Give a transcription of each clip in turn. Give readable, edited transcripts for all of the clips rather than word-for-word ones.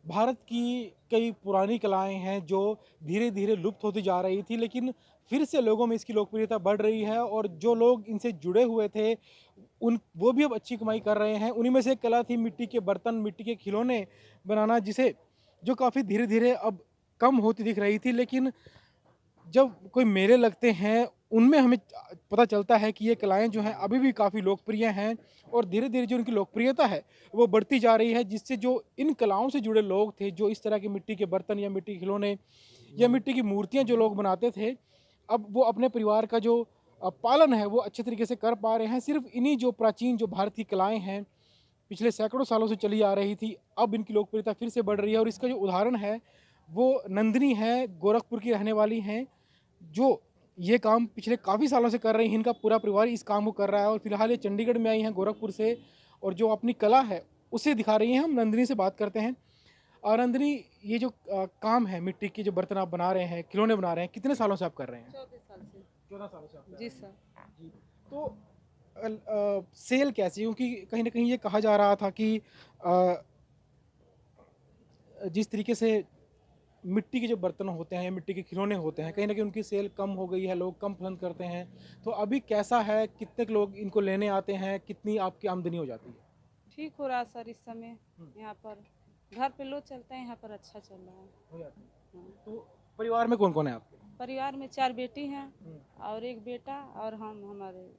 भारत की कई पुरानी कलाएँ हैं जो धीरे-धीरे लुप्त होती जा रही थी, लेकिन फिर से लोगों में इसकी लोकप्रियता बढ़ रही है और जो लोग इनसे जुड़े हुए थे, उन वो भी अब अच्छी कमाई कर रहे हैं। उन्हीं में से एक कला थी मिट्टी के बर्तन, मिट्टी के खिलौने बनाना, जिसे जो काफ़ी धीरे-धीरे अब कम होती दिख रही थी। लेकिन जब कोई मेले लगते हैं, उनमें हमें पता चलता है कि ये कलाएँ जो हैं अभी भी काफ़ी लोकप्रिय हैं और धीरे-धीरे जो उनकी लोकप्रियता है, वो बढ़ती जा रही है, जिससे जो इन कलाओं से जुड़े लोग थे, जो इस तरह के मिट्टी के बर्तन या मिट्टी के खिलौने या मिट्टी की मूर्तियाँ जो लोग बनाते थे, अब वो अपने परिवार का जो पालन है, वो अच्छे तरीके से कर पा रहे हैं। सिर्फ़ इन्हीं जो प्राचीन जो भारत की कलाएँ हैं, पिछले सैकड़ों सालों से चली आ रही थी, अब इनकी लोकप्रियता फिर से बढ़ रही है और इसका जो उदाहरण है, वो नंदिनी है, गोरखपुर की रहने वाली हैं, जो ये काम पिछले काफ़ी सालों से कर रही हैं। इनका पूरा परिवार इस काम को कर रहा है और फिलहाल ये चंडीगढ़ में आई हैं गोरखपुर से और जो अपनी कला है, उसे दिखा रही हैं। हम नंदिनी से बात करते हैं। नंदिनी, ये जो काम है, मिट्टी के जो बर्तन आप बना रहे हैं, खिलौने बना रहे हैं, कितने सालों से आप कर रहे हैं? 14 साल से। 14 सालों से आप कर जी रहे हैं। सर। जी। तो सेल कैसी? क्योंकि कहीं न कहीं ये कहा जा रहा था कि अ, जिस तरीके से मिट्टी के जो बर्तन होते हैं या मिट्टी के खिलौने होते हैं, कहीं न कहीं उनकी सेल कम हो गई है, लोग कम पसंद करते हैं। तो अभी कैसा है? कितने लोग इनको लेने आते हैं? कितनी आपकी आमदनी हो जाती है? ठीक हो रहा है सर इस समय। हुँ, यहाँ पर घर पे लो चलते हैं, यहाँ पर अच्छा चल रहा है। हो जाती है। हाँ। तो परिवार में कौन-कौन है आपके? परिवार में 4 बेटी हैं हुँ, और 1 बेटा और हम हमारे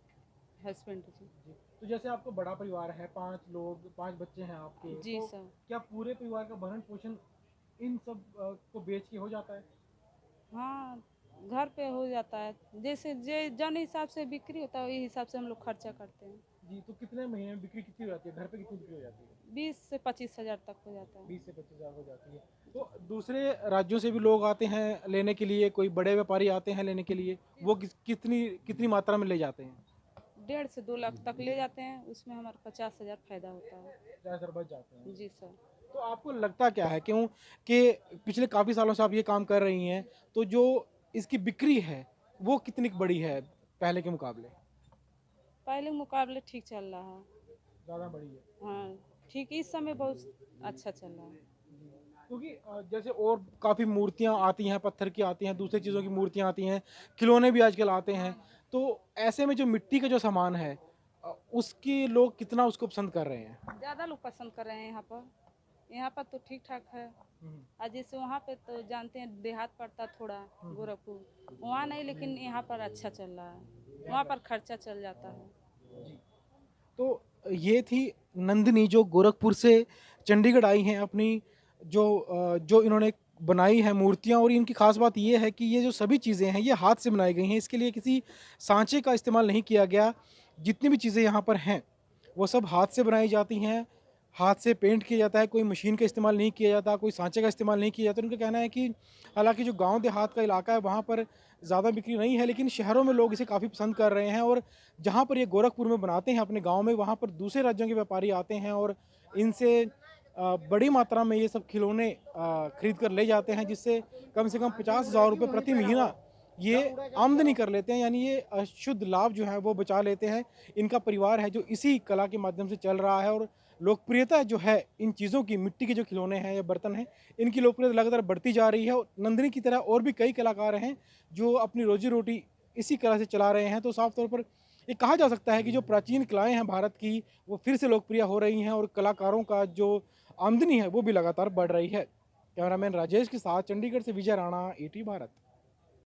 हस्बैंड जी। जी। तो जैसे आपका बड़ा परिवार है, 5 लोग, 5 बच्चे हैं आपके, जी तो सर। क्या पूरे परिवार का भरण-पोषण इन सब को बेच के हो जाता है? हाँ, घर पे हो जाता है। जैसे जौन हिसाब से बिक्री होता है वही हिसाब से हम लोग खर्चा करते हैं। जी, तो कितने महीने में बिक्री कितनी हो जाती है? घर पे कितनी बिक्री हो जाती है? 20 से 25 हज़ार तक हो जाता है। 20 से 25,000 हो जाती है। जी। तो दूसरे राज्यों से भी लोग आते हैं लेने के लिए, कोई बड़े व्यापारी आते हैं लेने के लिए, वो कितनी कितनी मात्रा में ले जाते हैं? 1.5 से 2 लाख तक ले जाते हैं, उसमें हमारा 50,000 फ़ायदा होता है। 50,000 बच जाते हैं। जी सर। तो आपको लगता क्या है, क्यों कि पिछले काफ़ी सालों से आप ये काम कर रही हैं, तो जो इसकी बिक्री है, वो कितनी बड़ी है पहले के मुकाबले? पहले के मुकाबले ठीक चल रहा है। ज़्यादा बड़ी है। हाँ, ठीक इस समय बहुत अच्छा चल रहा है। जी। क्योंकि जैसे और काफ़ी मूर्तियाँ आती हैं, पत्थर की आती हैं, दूसरी चीज़ों की मूर्तियाँ आती हैं, खिलौने भी आजकल आते हैं। तो ऐसे में जो मिट्टी का जो सामान है, उसकी लोग कितना उसको पसंद कर रहे हैं? ज़्यादा लोग पसंद कर रहे हैं यहाँ पर। यहाँ पर तो ठीक-ठाक है। हुँ, जैसे वहाँ पे तो जानते हैं देहात पड़ता थोड़ा हुँ, हुँ। गोरखपुर, वहाँ नहीं लेकिन यहाँ पर अच्छा चल रहा है। यहाँ वहाँ पे पर अच्छा। खर्चा चल जाता है। जी। तो ये थी नंदिनी, जो गोरखपुर से चंडीगढ़ आई हैं अपनी जो इन्होंने बनाई है मूर्तियाँ, और इनकी ख़ास बात ये है कि ये जो सभी चीज़ें हैं ये हाथ से बनाई गई हैं। इसके लिए किसी सांचे का इस्तेमाल नहीं किया गया। जितनी भी चीज़ें यहाँ पर हैं, वो सब हाथ से बनाई जाती हैं, हाथ से पेंट किया जाता है, कोई मशीन का इस्तेमाल नहीं किया जाता, कोई सांचे का इस्तेमाल नहीं किया जाता। उनका कहना है कि हालाँकि जो गाँव देहात का इलाका है वहाँ पर ज़्यादा बिक्री नहीं है, लेकिन शहरों में लोग इसे काफ़ी पसंद कर रहे हैं और जहाँ पर ये गोरखपुर में बनाते हैं अपने गाँव में, वहाँ पर दूसरे राज्यों के व्यापारी आते हैं और इनसे बड़ी मात्रा में ये सब खिलौने खरीद कर ले जाते हैं, जिससे कम से कम 50,000 रुपए प्रति महीना ये आमदनी कर लेते हैं। यानी ये शुद्ध लाभ जो है वो बचा लेते हैं। इनका परिवार है जो इसी कला के माध्यम से चल रहा है और लोकप्रियता जो है इन चीज़ों की, मिट्टी के जो खिलौने हैं या बर्तन हैं, इनकी लोकप्रियता लगातार बढ़ती जा रही है और नंदिनी की तरह और भी कई कलाकार हैं जो अपनी रोज़ी-रोटी इसी कला से चला रहे हैं। तो साफ तौर पर ये कहा जा सकता है कि जो प्राचीन कलाएँ हैं भारत की, वो फिर से लोकप्रिय हो रही हैं और कलाकारों का जो आमदनी है, वो भी लगातार बढ़ रही है। कैमरामैन राजेश के साथ चंडीगढ़ से विजय राणा, ईटी भारत।